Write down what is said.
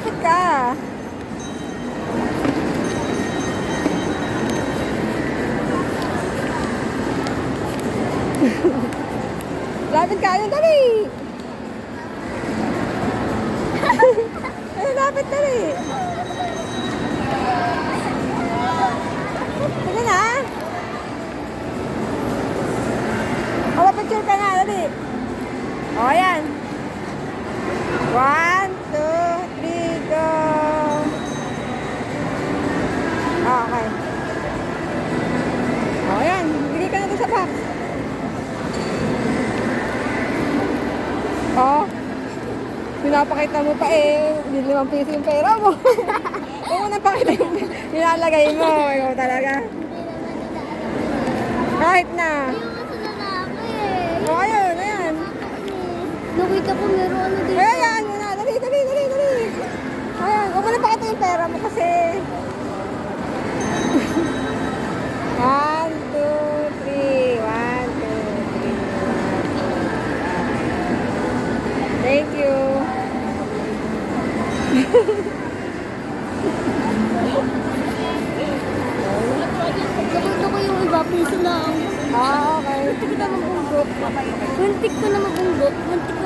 Lapit ka. Lapit ka. Ayun, dali. Ayun, lapit, dali. Sige na. O, picture ka na, dali. O, ayan. 1, 2, 3, go. Okay. O, ayan. Bili ka na ito sa box. O. Pinapakita mo pa eh. Hindi 5 piso yung pera mo. Huwag mo napakita yung nilalagay mo. Ikaw talaga. Kahit na. O, ayun, ayan. Nakita ko meron ano dito. Ayan, yun na. Dali, dali, dali, dali. Ayan, huwag mo napakita yung pera mo kasi. 1, 2, 3. 1, 2, 3. Thank you. Nakita ko yung iba, piso lang. Ah, okay. Muntik na mabunggo. Muntik ko na mabunggo. Muntik